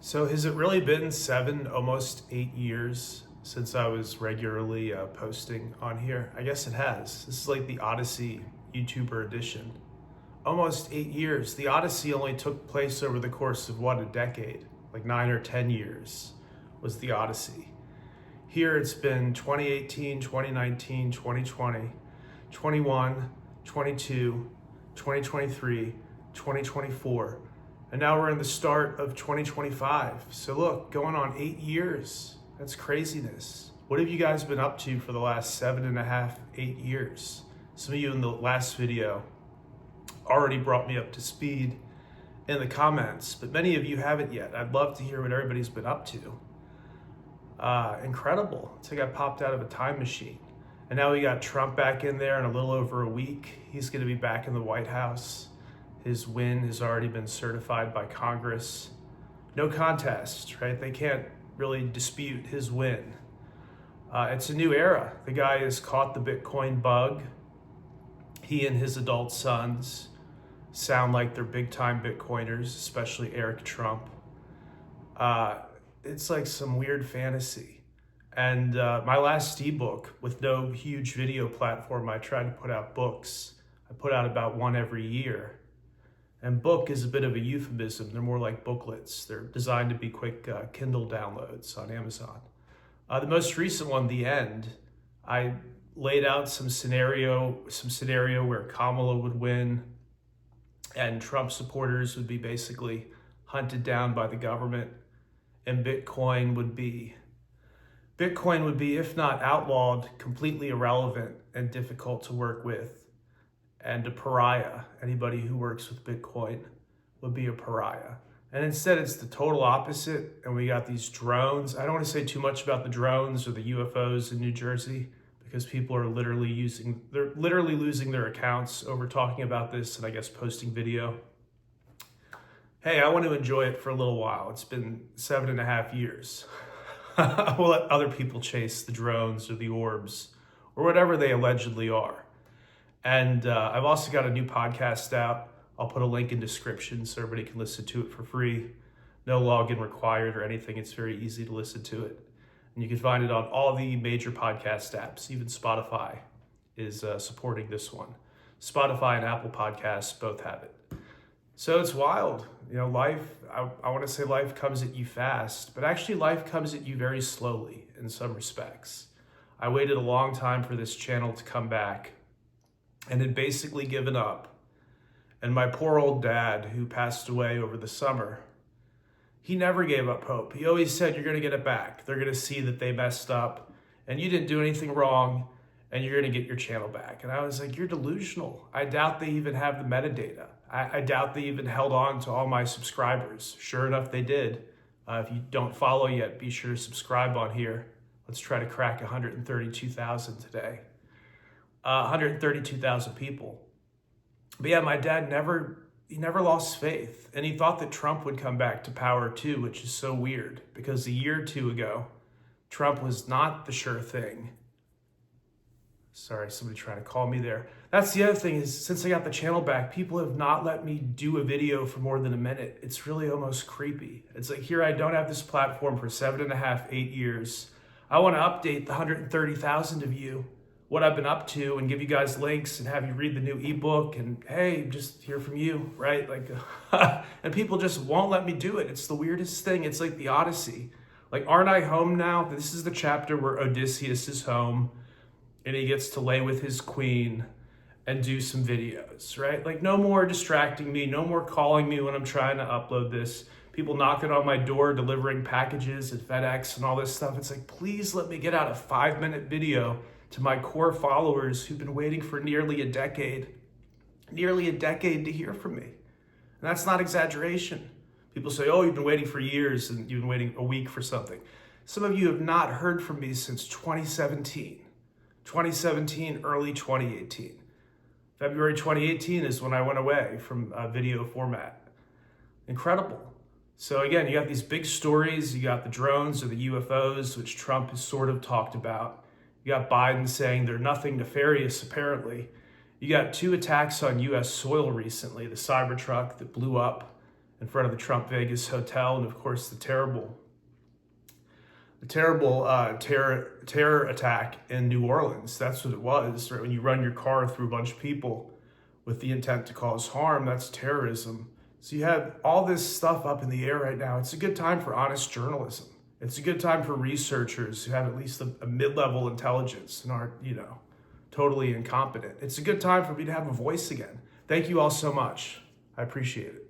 So has it really been 7, almost 8 years since I was regularly posting on here? I guess it has. This is like the Odyssey YouTuber edition. Almost 8 years. The Odyssey only took place over the course of a decade, like 9 or 10 years was the Odyssey. Here it's been 2018, 2019, 2020, 21, 22, 2023, 2024. And now we're in the start of 2025. So look, going on 8 years. That's craziness. What have you guys been up to for the last 7.5, 8 years? Some of you in the last video already brought me up to speed in the comments, but many of you haven't yet. I'd love to hear what everybody's been up to. Incredible. It's like I popped out of a time machine. And now we got Trump back in there in a little over a week. He's going to be back in the White House. His win has already been certified by Congress. No contest, right? They can't really dispute his win. It's a new era. The guy has caught the Bitcoin bug. He and his adult sons sound like they're big-time Bitcoiners, especially Eric Trump. It's like some weird fantasy. And my last ebook, with no huge video platform, I tried to put out books. I put out about one every year. And book is a bit of a euphemism. They're more like booklets. They're designed to be quick Kindle downloads on Amazon. The most recent one, The End, I laid out some scenario where Kamala would win and Trump supporters would be basically hunted down by the government, and Bitcoin would be, if not outlawed, completely irrelevant and difficult to work with. And a pariah. Anybody who works with Bitcoin would be a pariah. And instead it's the total opposite. And we got these drones. I don't want to say too much about the drones or the UFOs in New Jersey because people are literally losing their accounts over talking about this and I guess posting video. Hey, I want to enjoy it for a little while. It's been 7.5 years. We'll let other people chase the drones or the orbs or whatever they allegedly are. And I've also got a new podcast out. I'll put a link in description so everybody can listen to it for free. No login required or anything. It's very easy to listen to it. And you can find it on all the major podcast apps. Even Spotify is supporting this one. Spotify and Apple Podcasts both have it. So it's wild. You know, life, I want to say life comes at you fast, but actually life comes at you very slowly in some respects. I waited a long time for this channel to come back and had basically given up. And my poor old dad, who passed away over the summer, he never gave up hope. He always said, you're going to get it back. They're going to see that they messed up and you didn't do anything wrong and you're going to get your channel back. And I was like, you're delusional. I doubt they even have the metadata. I doubt they even held on to all my subscribers. Sure enough, they did. If you don't follow yet, be sure to subscribe on here. Let's try to crack 132,000 today. 132,000 people. But yeah, my dad never lost faith. And he thought that Trump would come back to power too, which is so weird because a year or two ago, Trump was not the sure thing. Sorry, somebody trying to call me there. That's the other thing is since I got the channel back, people have not let me do a video for more than a minute. It's really almost creepy. It's like here I don't have this platform for 7.5, 8 years. I want to update the 130,000 of you what I've been up to and give you guys links and have you read the new ebook and hey, just hear from you, right? Like, and people just won't let me do it. It's the weirdest thing. It's like the Odyssey. Like, aren't I home now? This is the chapter where Odysseus is home and he gets to lay with his queen and do some videos, right? Like no more distracting me, no more calling me when I'm trying to upload this. People knocking on my door, delivering packages at FedEx and all this stuff. It's like, please let me get out a 5-minute video to my core followers who've been waiting for nearly a decade to hear from me. And that's not exaggeration. People say, oh, you've been waiting for years and you've been waiting a week for something. Some of you have not heard from me since 2017, early 2018. February 2018 is when I went away from video format. Incredible. So again, you got these big stories. You got the drones or the UFOs, which Trump has sort of talked about. You got Biden saying they're nothing nefarious, apparently. You got 2 attacks on U.S. soil recently, the Cybertruck that blew up in front of the Trump Vegas hotel, and of course the terrible terror attack in New Orleans. That's what it was, right? When you run your car through a bunch of people with the intent to cause harm, that's terrorism. So you have all this stuff up in the air right now. It's a good time for honest journalism. It's a good time for researchers who have at least a mid-level intelligence and aren't, totally incompetent. It's a good time for me to have a voice again. Thank you all so much. I appreciate it.